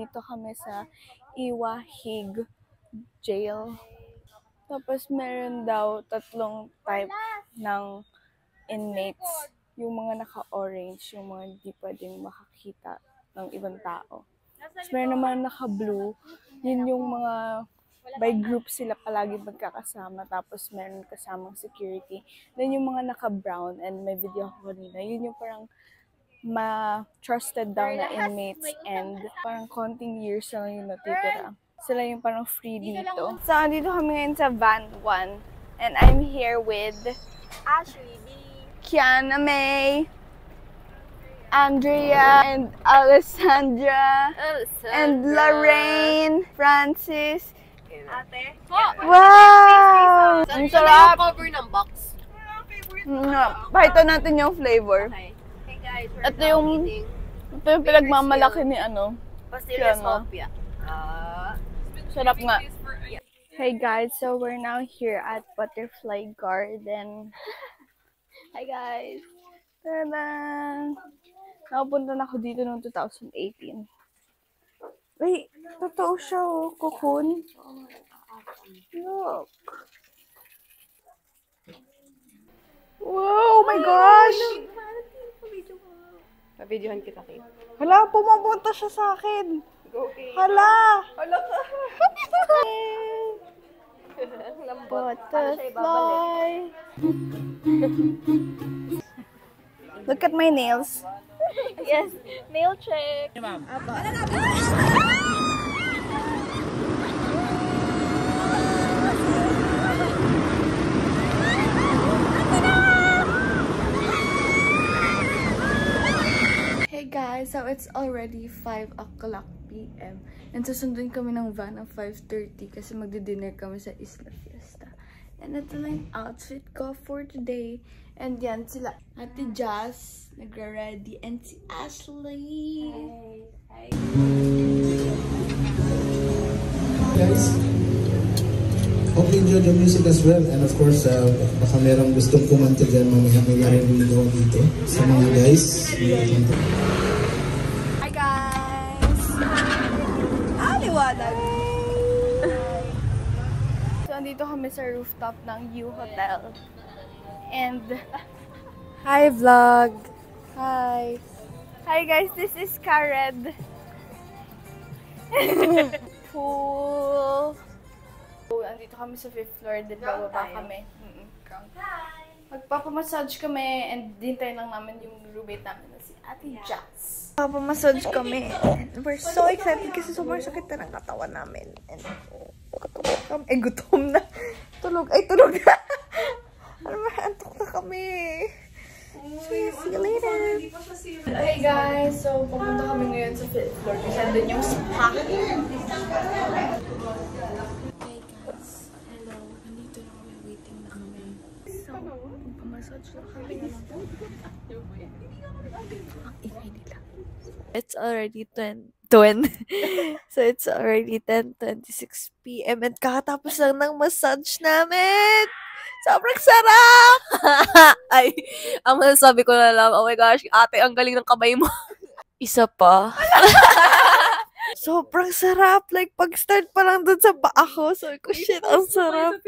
andito kami sa Iwahig Jail. Tapos meron daw 3 type ng inmates. Yung mga naka-orange, yung mga hindi pwedeng makakita ng ibang tao. Tapos meron naman naka-blue, yun yung mga by group sila palagi magkakasama. Tapos meron kasamang security. Then yung mga naka-brown, and may video ako kanina, yun yung parang ma-trusted daw na inmates and parang konting years lang yung natitira. Sila yung parang free dito. So, andito kami ngayon sa Van 1. And I'm here with Ashley, Kiana May, Andrea, and Alessandra, and Lorraine, Francis. Ate. Wow! Ang sarap! Cover ng box. Pakita natin yung flavor. Okay. Hey guys, we're Ito yung pinagmamalaki ni ano. Pastillas Kiana. Hopia. Sarap nga. Hey guys, so we're now here at Butterfly Garden. Hi guys! Tada! Nakapunta na ako dito noong 2018. Wait, totoo siya oh, cocoon. Look! Wow, oh my gosh! Pabidyohan kita, Kate. Hala, pumapunta siya sa akin. Okay. Hala! Hala ka! Butterfly. Look at my nails. Yes, nail check. Hey guys, so it's already 5 o'clock p.m. And susundin kami ng van ng 5:30 kasi magdi-dinner kami sa Isla Fiesta. And ito lang yung outfit ko for today. And yan sila, Ate Jazz, nagra-ready, and si Ashley. Hi. Guys, hope you enjoyed the music as well. And of course, baka merong gustong kumanta dyan, mamaya may narinig dito sa mga guys. Hi guys! Aliwanag. So, andito kami sa rooftop ng U Hotel. And, hi vlog! Hi! Hi guys, this is Kared. Pool! So, andito kami sa 5th floor, din bababa kami. Magpapamassage kami and dintayin lang namin yung roommate namin na si Ate Jazz. Magpapamassage kami and we're so excited kasi sobrang sakit na ng katawan namin. And gutom na. Tulog na. Ano ba? Antok na kami. See you later. Hey guys, so pupunta kami ngayon sa 5th floor kasi andun yung spa. Hey guys, hello. Nandito na kami, waiting na kami. So, magpamassage na kami. Ang ingay nila. It's already 10. So it's already 10:26 p.m. and kakatapos lang ng massage namin. Sobrang sarap! Ay, ang masasabi ko na lang, oh my gosh, ate, ang galing ng kamay mo. Isa pa. Sobrang sarap. Like, pag-start pa lang dun sa paa ko. So, ko, shit, ang sarap.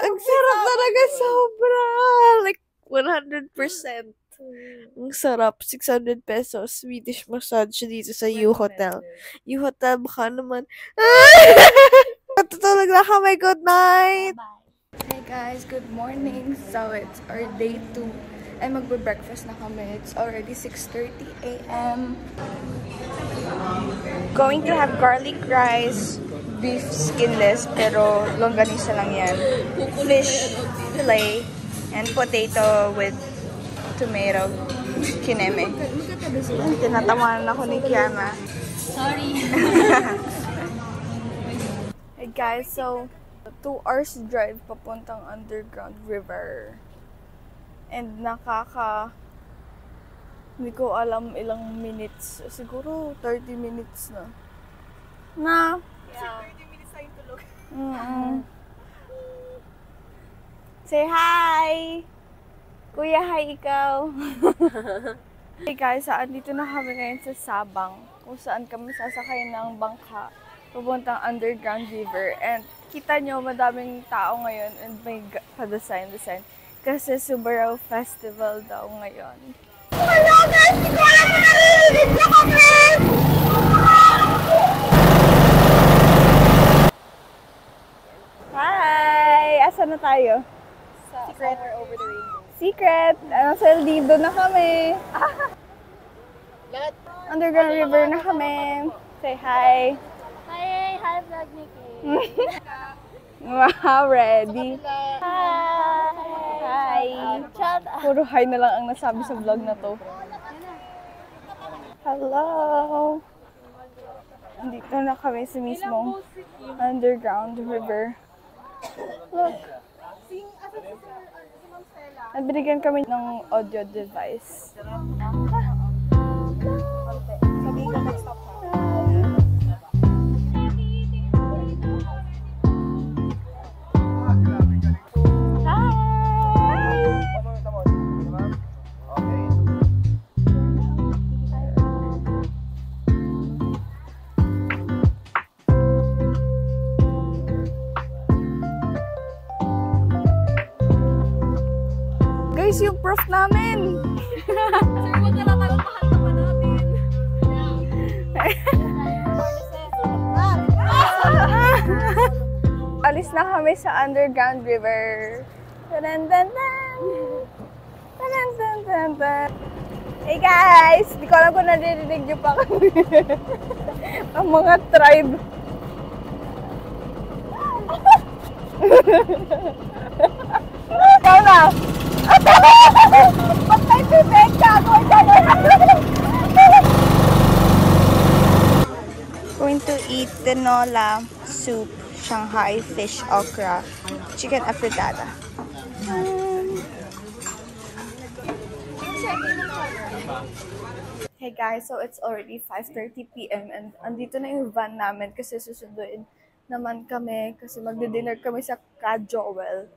Ang sarap talaga, sobra. Like, 100%. Ang sarap. 600 pesos. Swedish massage dito sa U Hotel. U Hotel, baka naman. Matutulog na kami. Good night! Hey guys, good morning. So, it's our day 2. Ay, magbe-breakfast na kami. It's already 6:30 a.m. Going to have garlic rice, beef skinless, pero longganisa lang yan. Fish fillet, and potato with tomato kineme. Tinatawanan ako ni Kiana. Sorry. Hey guys, so 2 hours drive papuntang underground river. And hindi ko alam ilang minutes. Siguro 30 minutes na. Yeah. 30 minutes tayong tulog. Say hi! Kuya, hi ikaw! Hey guys, andito na kami ngayon sa Sabang, kung saan kami sasakay ng bangka papuntang underground river. And kita nyo, madaming tao ngayon and may pa-design. Kasi Subaru Festival daw ngayon. Hello guys! Hi! Asan na tayo? Secret over the rainbow. Secret! Nasa Lido na kami. Underground river na kami. Say hi. Hi, Vlog Nikki. Wow, ready. Hi. Chat. Puro hi na lang ang nasabi sa vlog na to. Hello. Andito na kami sa mismong underground river. Look. Nabinigyan kami ng audio device. Sabihin ka mag-stop ka. Guys, yung proof namin! Sir, huwag ka lang mahal ka pa natin. Alis na kami sa underground river. Tan-tan-tan! Tan-tan-tan-tan! Hey guys! Di ko alam kung narinig niyo pa kami. Ang mga tribe. Ikaw na! Patay si Becca! Going to eat tinola soup, Shanghai fish okra, chicken afritada. Hey guys, so it's already 5:30 p.m. and andito na yung van namin kasi susunduin naman kami kasi magdi-dinner kami sa Ka Joel.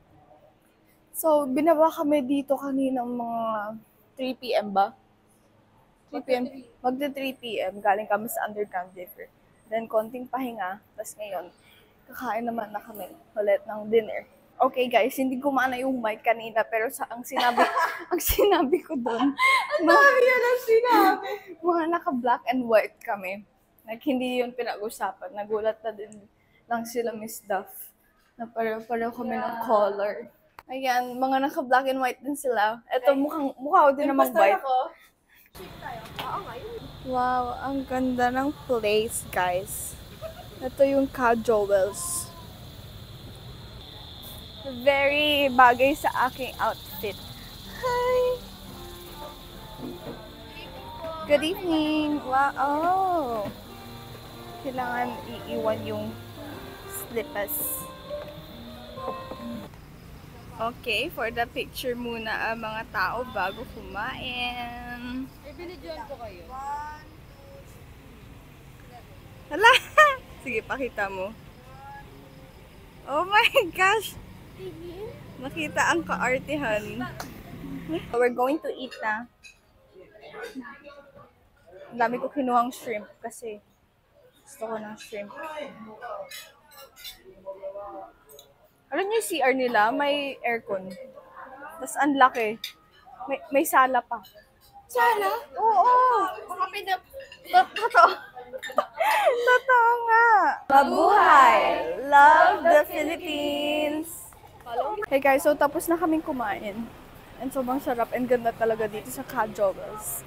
So, binaba kami dito kaninang mga 3 p.m. ba? 3 p.m. Magda 3 p.m. Galing kami sa underground river. Then, konting pahinga. Tapos ngayon, kakain naman na kami ulit ng dinner. Okay guys, hindi gumana yung mic kanina pero ang sinabi ko doon, mga naka-black and white kami. Like, hindi yun pinag-usapan. Nagulat na din lang sila Miss Duff na pareho kami ng color. Ayan, mga naka-black and white din sila. Ito, mukha ko din namang white. Wow, ang ganda ng place, guys. Ito yung Ka Joel's. Very bagay sa aking outfit. Hi! Good evening! Wow! Oh. Kailangan iiwan yung slippers. Okay, for the picture muna ang mga tao bago kumain. Ibinidyoan ko kayo. Hala! Sige, pakita mo. Oh my gosh! Nakita ang kaartehan. We're going to eat na. Ang dami ko kinuhang shrimp kasi gusto ko ng shrimp. Alam niyo yung CR nila, may aircon. Tapos ang laki. May sala pa. Sala? Oo! Totoo. Totoo nga. Mabuhay! Love the Philippines! Hey guys, so tapos na kaming kumain. And sobrang sarap and ganda talaga dito sa Ka Joel's.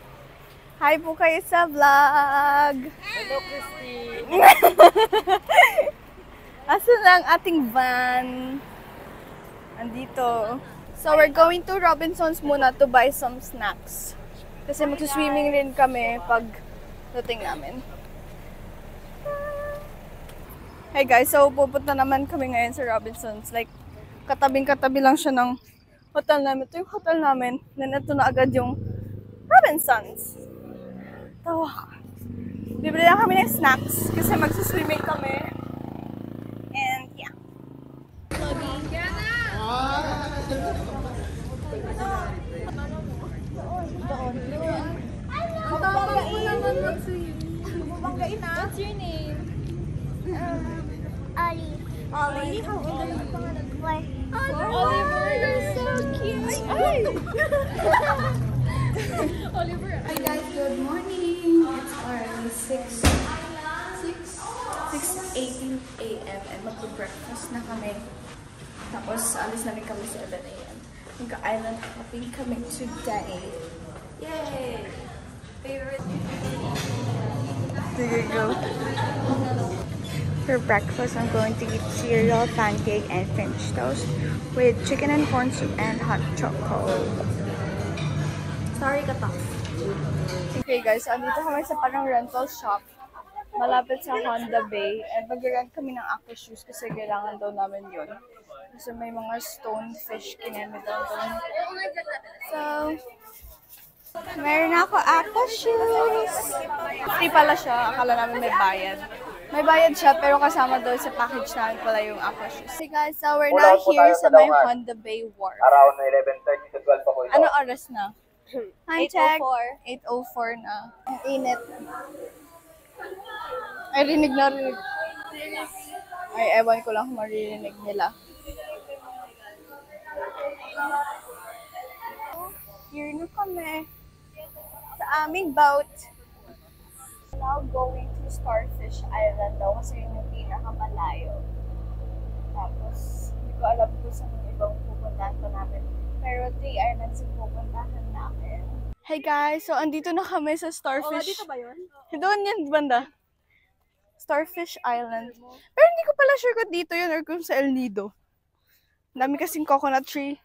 Hi po kayo sa vlog! Hello, Christine. Asan na ang ating van? Andito. So we're going to Robinsons muna to buy some snacks. Kasi magsuswimming rin kami pag dating namin. Hey guys, so pupunta naman kami ngayon sa Robinsons. Like, katabing-katabi lang siya ng hotel namin. Ito yung hotel namin. Then ito na agad yung Robinsons. Tawa ko. Bibili lang kami ng snacks kasi magsuswimming kami. And yeah. Ollie, how old are you? Like, Oliver, you're so cute. Oliver. Hi guys, good morning. It's already 6:18 a.m. and mag-breakfast na kami. Tapos alis na rin kami sa 11 a.m. Magka-island hopping kami today. Yay! Favorite. Sige, go. For breakfast, I'm going to eat cereal, pancake, and French toast with chicken and corn soup and hot chocolate. Sorry, katak. Okay guys, andito kami sa parang rental shop. Malapit sa Honda Bay. And mag-rent kami ng aqua shoes kasi kailangan daw namin yun. Kasi may mga stonefish kineme daw doon. So, meron ako aqua shoes. Free pala siya. Akala namin may bayad. May bayad siya pero kasama doon sa package namin pala yung aqua shoes. Hey guys, so we're now here sa may Honda Bay Wharf. Around 11:30 to 12 ako ito. Ano oras na? Hi, check. 8:04 na. Ang init. Ay, rinig na rinig. Ay, ewan ko lang kung maririnig nila. Here na kami sa aming boat. Now going to Starfish Island daw kasi yun yung pinakamalayo. Tapos, hindi ko alam kung saan yung ibang pupuntahan pa namin. Pero 3 islands yung pupuntahan namin. Hey guys, so andito na kami sa Starfish. dito ba yun? Doon yan, banda. Starfish Island. Pero hindi ko pala sure kung dito yun or kung sa El Nido. Ang dami kasing coconut tree.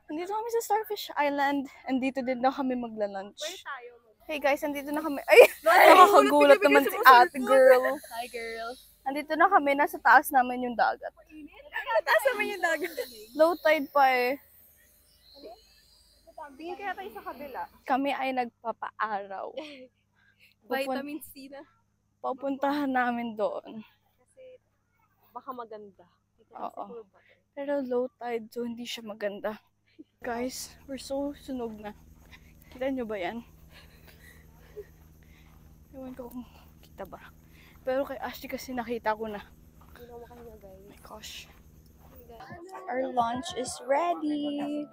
Andito kami sa Starfish Island. Andito din daw kami magla-lunch. Hey guys, andito na kami. Ay! Nakakagulat naman si ate girl. Hi, girl. Andito na kami. Nasa taas namin yung dagat. Taas naman yung dagat. Low tide pa eh. Tingin kaya tayo sa kabila. Kami ay nagpapaaraw. Vitamin C na. Pupuntahan namin doon. Kasi baka maganda. Dito Oo. Pero low tide, so hindi siya maganda. Guys, we're so sunog na. Kita nyo ba yan? Ewan ko kung kita ba. Pero kay Ashley kasi nakita ko na. Oh my gosh. Our lunch is ready.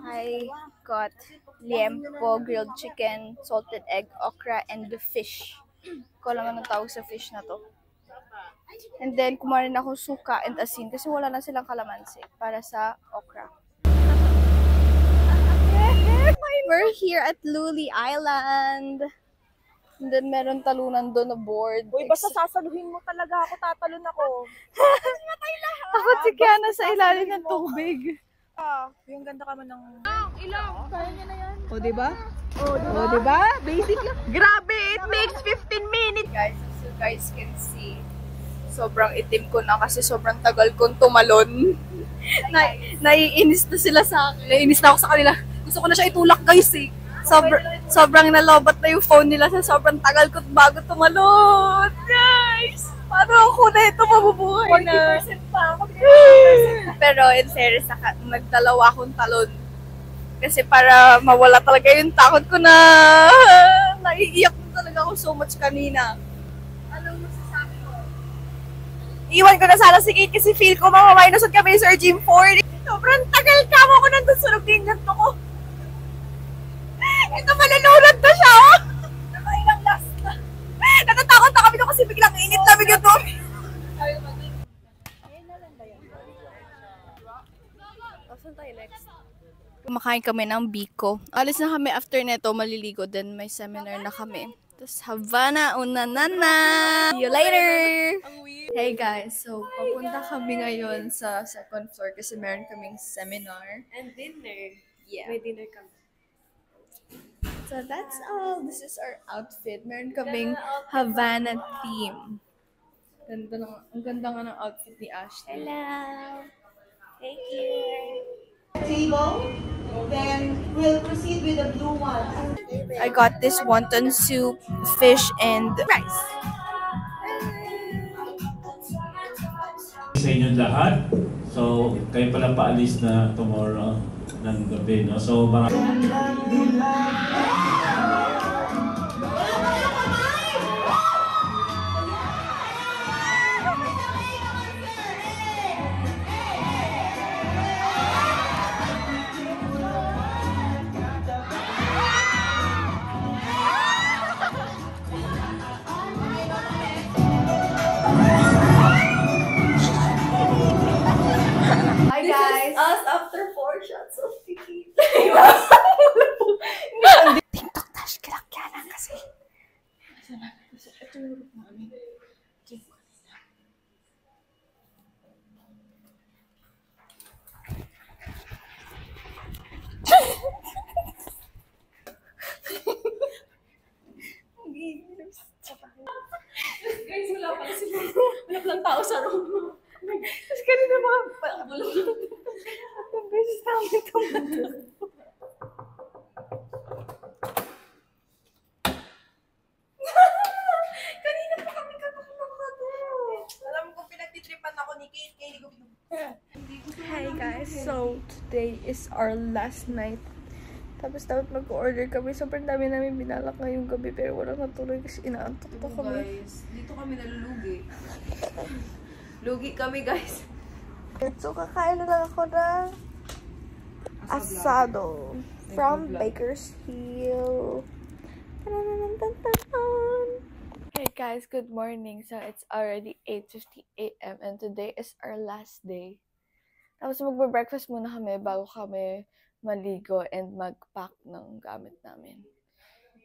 I got liempo, grilled chicken, salted egg, okra, and the fish. Ko alam anong tawag sa fish na to. And then, kumain ako suka and asin kasi wala na silang kalamansi para sa okra. We're here at Luli Island. And then, meron talunan doon na board. Uy, basta sasaluhin mo talaga ako, tatalon ako. Takot si Kiana sa ilalim ng tubig. Yung ganda ka man ng... O, diba? O, diba? Basic lang. Grabe, it makes 15 minutes. Guys, as you guys can see, sobrang itim ko na kasi sobrang tagal kong tumalon. Naiinis na sila sa akin. Naiinis na ako sa kanila. Gusto ko na siya itulak, guys, eh. Sobrang nalobat na yung phone nila sa sobrang tagal ko bago tumalon. Guys! Paano ako na ito mabubuhay na? 40% pa ako. Pero in fairness, nagdalawa akong talon. Kasi para mawala talaga yung takot ko na naiiyak na talaga ako so much kanina. Anong masasabi mo? Iwan ko na sana si Kate kasi feel ko mamaminusod kami sa Gym 40. Sobrang tagal kamo ko nandun sunog din yung to ko. Ito malulunod na siya. Nakailang last na. Natatakot na kami doon kasi biglang init na bigyan doon. Saan tayo next? Kumakain kami ng biko. Alis na kami after neto, maliligo. Then may seminar na kami. Tapos Havana, unanana! See you later! Hey guys, so papunta kami ngayon sa second floor kasi meron kaming seminar. And dinner. Yeah. May dinner kami. So that's all. This is our outfit. Meron kaming Havana theme. Ganda ng, ang ganda nga ng outfit ni Ashley. Hello. Thank you. Table, then we'll proceed with the blue one. I got this wonton soup, fish, and rice. Sa inyong lahat. So, kayo pala paalis na tomorrow ng gabi, no? So, Isa na. Ito yung room namin. Ito yung kanina. Guys, wala pala sila. Wala palang tao sa room. Tapos kanina mga ang beses namin tumatulog. Kanina pa kami kakakakado. Alam ko pinagtitripan ako ni Kate. Kay Hi guys, so today is our last night. Tapos dapat mag-order kami. Sobrang dami namin binalak ngayong gabi pero walang natuloy kasi inaantok pa kami. Guys, dito kami nalulugi. Lugi kami, guys. So kakain na lang ako ng asado from Baker's Hill. Hey guys, good morning. So it's already 8:50 a.m. and today is our last day. Tapos magbe-breakfast muna kami bago kami maligo and mag-pack ng gamit namin.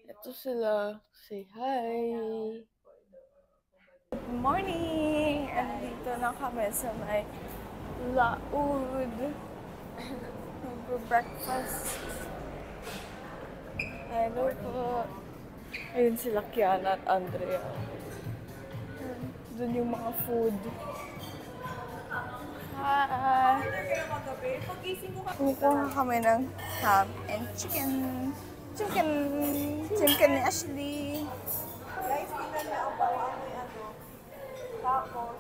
Ito sila. Say hi! Good morning! And dito na kami sa may Laud. Magbe-breakfast. Hello po. Ayun sila Kiana at Andrea. Doon yung mga food. Hi! Kumukuha kami ng ham and chicken. Chicken ni Ashley. Guys, tingnan niya ang bawa mo yung ano. Tapos,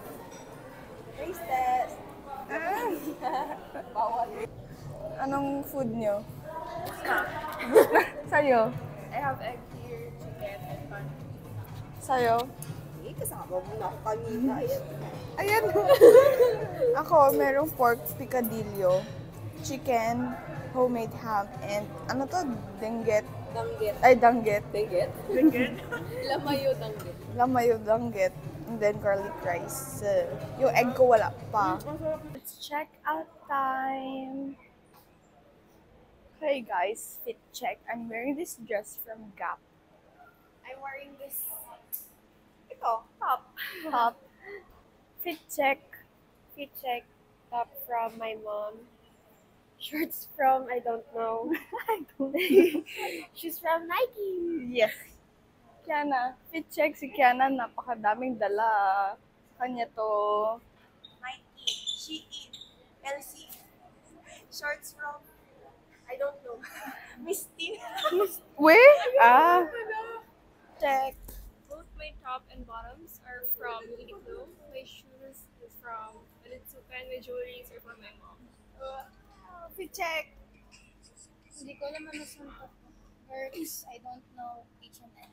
taste test. Bawal. Anong food nyo? Sa'yo? I have egg here, chicken, and pan. Sa'yo? Eh, kasama mo na ako kanina. Ayan. Ako, merong pork picadillo, chicken, homemade ham, and ano to? Denget. Danggit. Ay, danggit. Danggit? Lamayo danggit. Lamayo danggit. And then garlic rice. Yung egg ko wala pa. It's check out time. Hey guys, fit check. I'm wearing this dress from Gap. I'm wearing this Ito, top. Top. Fit check. fit check top from my mom. Shorts from I don't know. She's from Nike. Yes. Kiana. Fit check si Kiana. Napakadaming dala. Kanya to. Nike, Shein, LC. Shorts from, I don't know. Misty. Where? Ah. Check. Both my top and bottoms are from Uniqlo. My shoes is from Onitsuka and my jewelry are from my mom. Fit check. Hindi ko naman nasunod. Works, I don't know H&M.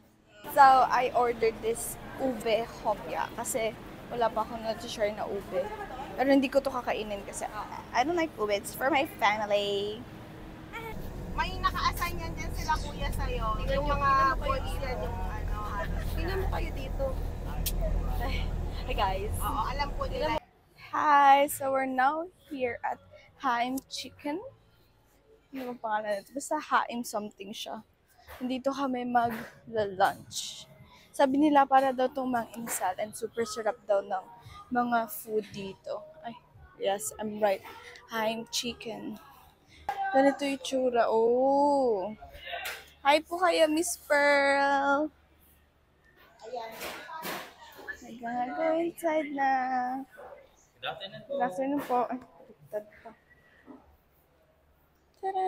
So, I ordered this ube hopya kasi wala pa akong na-share na ube. Pero hindi ko to kakainin kasi I don't like ube. It's for my family. May naka-assign yan dyan sila kuya sa'yo. Yung mga boys yan, yung ano. Tingnan mo kayo dito. Hi guys. Oo, alam po nila. Hi! So, we're now here at Haim Chicken. Ano bang pangalan nito? Basta Haim something siya. Nandito kami mag-lunch. Sabi nila para daw itong mang-insal and super sarap daw ng mga food dito. Ay, yes, I'm right. Haim Chicken. Ganito yung tsura. Oh! Hi po kayo, Miss Pearl! We're gonna go inside na. Good afternoon po. Ay, baliktad pa. Tara!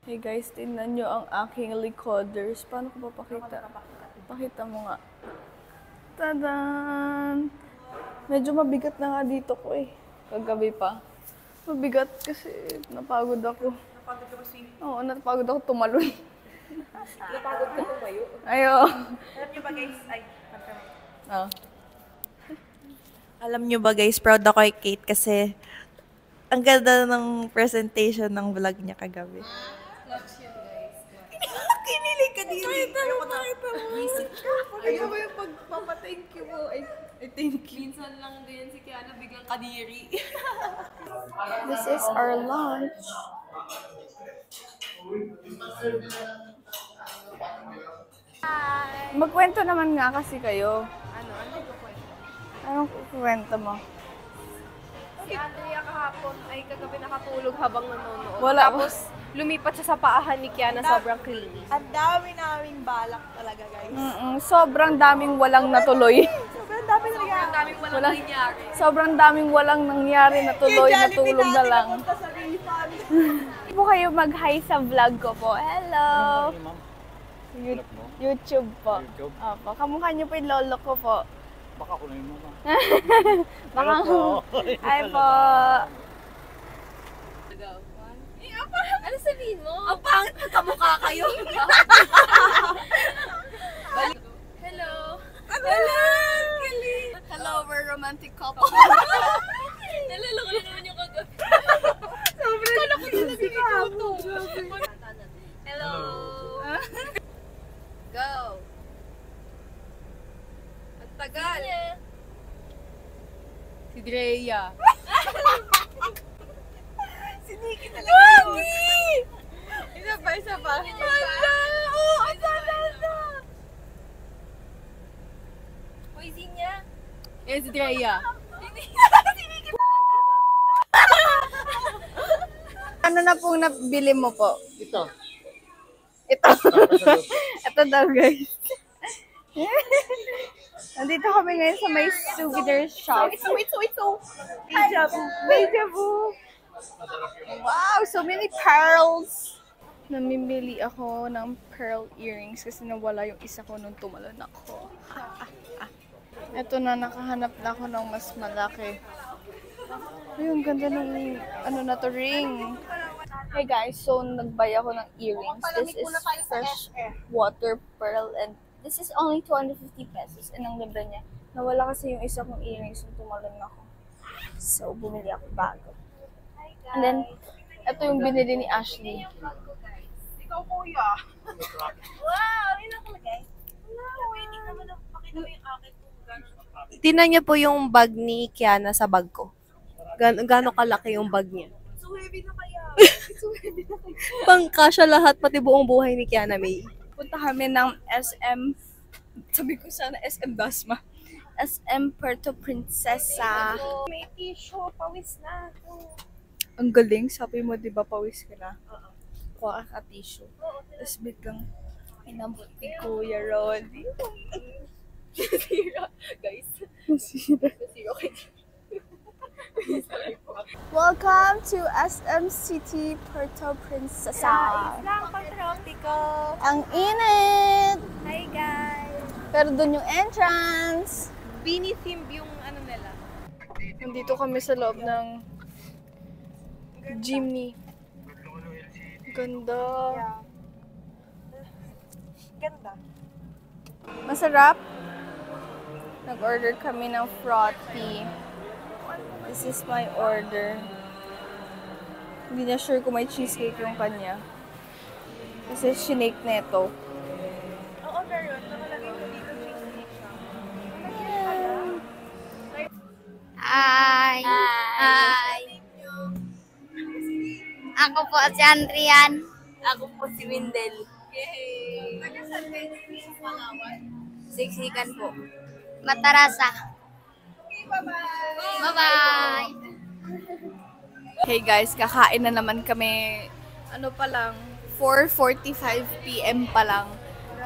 Hey guys, tingnan nyo ang aking recorders. Paano ko papakita? Pakita mo nga. Tadan! Medyo mabigat na nga dito ko eh. Kagabi pa. Mabigat kasi napagod ako. Napagod ka ba swing? Oo, napagod ako tumalon. Napagod ka tumayo. Ayo. Alam niyo ba guys? Ay, Ah. Alam nyo ba guys, proud ako kay Kate kasi ang ganda ng presentation ng vlog niya kagabi. kinilig ka din. Ayoko na. Visit ka. Ano ba yung pagpapa-thank you mo? Ay, thank you. Minsan lang din si Kiana biglang kadiri. This is our lunch. Magkwento naman nga kasi kayo. Ano yung kwento? Anong kwento mo? Si Andrea kahapon ay kagabi nakatulog habang nanonood. Wala. Tapos lumipat siya sa paahan ni Kiana, sobrang clingy. Ang dami naming balak talaga, guys. Sobrang daming walang natuloy. Sobrang dami talaga. Ang daming walang nangyari. Sobrang daming walang nangyari, natuloy, natulog na lang. Punta sa refund. Hindi po kayo mag-hi sa vlog ko po. Hello! YouTube po. Opo. Kamukha niyo po yung lolo ko po. Baka ko na yung mama. Baka Hi po! Ano sabihin mo? Ang pangit na kamukha kayo. Hello. Hello. Hello, we're romantic couple. Nalala ko na naman yung kagabi. Hello. Go. Ang tagal. Si Drea. Siniki talaga. Isa pa. Hoy, Zinya. Yan si Drea. Ano na pong nabili mo po? Ito. Ito. Ito daw, guys. Nandito kami ngayon sa may souvenir shop. Ito. Deja vu. Wow, so many pearls. Namimili ako ng pearl earrings kasi nawala yung isa ko nung tumalon ako. Ito na, nakahanap na ako ng mas malaki. Ay, ang ganda ng ano na to, ring. Hey guys, so nagbay ako ng earrings. This is fresh water pearl and this is only 250 pesos. And ang ganda niya. Nawala kasi yung isa kong earrings nung tumalon ako. So, bumili ako bago. And then, ito yung binili ni Ashley. Ikaw, kuya. Wow, yun ako lagay. Pwede naman na pakita mo yung akin kung gano'n. Tingnan niyo po yung bag ni Kiana sa bag ko. Gano'n kalaki yung bag niya. So heavy na kaya. Pangkasya lahat, pati buong buhay ni Kiana May. Punta kami ng SM, sabi ko sana SM Dasma. SM Puerto Princesa. May tissue, pawis na. Ang galing, sabi mo, di ba, pawis ka na? Kuha ka tissue. Tapos biglang inambot ni Kuya Rolly. Nasira, guys. Nasira. Nasira kay Welcome to SM City Puerto Princesa. Lang pang tropical. Ang init! Hi, guys. Pero dun yung entrance. Beanie theme yung ano nila. Nandito kami sa loob ng Jimny. Ganda. Ganda. Masarap. Nag-order kami ng frothy. This is my order. Hindi na sure kung may cheesecake yung kanya. Kasi shinake neto. Ang order yun, nakalagay ko dito cheesecake siya. Hi! Hi! Ako po si Andrian. Ako po si Windel. Siksikan po. Matarasa. Bye-bye! Hey guys, kakain na naman kami. Ano pa lang, 4:45 PM pa lang.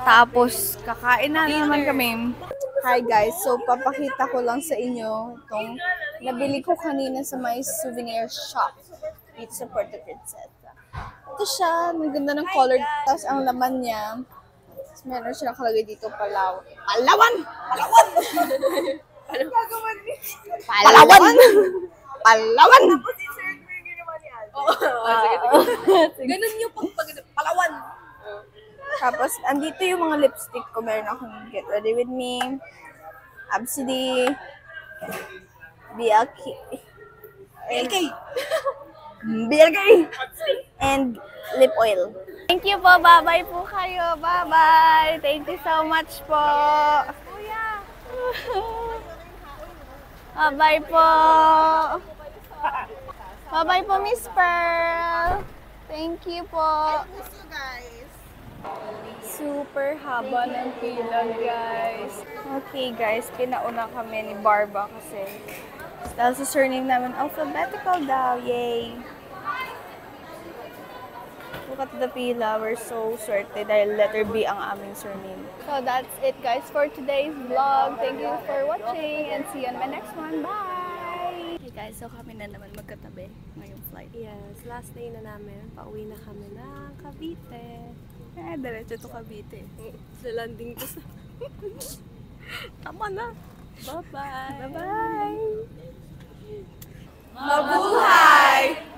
Tapos, kakain na naman kami. Hi guys, so papakita ko lang sa inyo itong nabili ko kanina sa may souvenir shop dito sa Puerto Princesa. Ito siya, ang ganda ng color. Tapos ang laman niya, meron siya nakalagay dito, Palawan. Palawan! Palawan! Palawan! Palawan! Ganun yung Palawan. Tapos, andito yung mga lipstick ko. Meron akong Get Ready With Me, Absidy, BLK, and lip oil. Thank you po. Bye-bye po kayo. Bye-bye. Thank you so much po. Bye-bye po. Bye-bye po, Miss Pearl. Thank you po. Miss you guys. Super haba ng pila, guys. Okay, guys. Pinauna kami ni Barba kasi dahil sa surname namin, alphabetical daw. Yay! Look at the pila. We're so swerte dahil letter B ang aming surname. So that's it, guys, for today's vlog. Thank you for watching and see you on my next one. Bye! Hey guys, so kami na naman magkatabi ngayong flight. Yes, last day na namin. Pauwi na kami ng Cavite. Diretso to Cavite. Sa landing ko sa... Tama na! Bye-bye! Bye-bye! Mabuhay!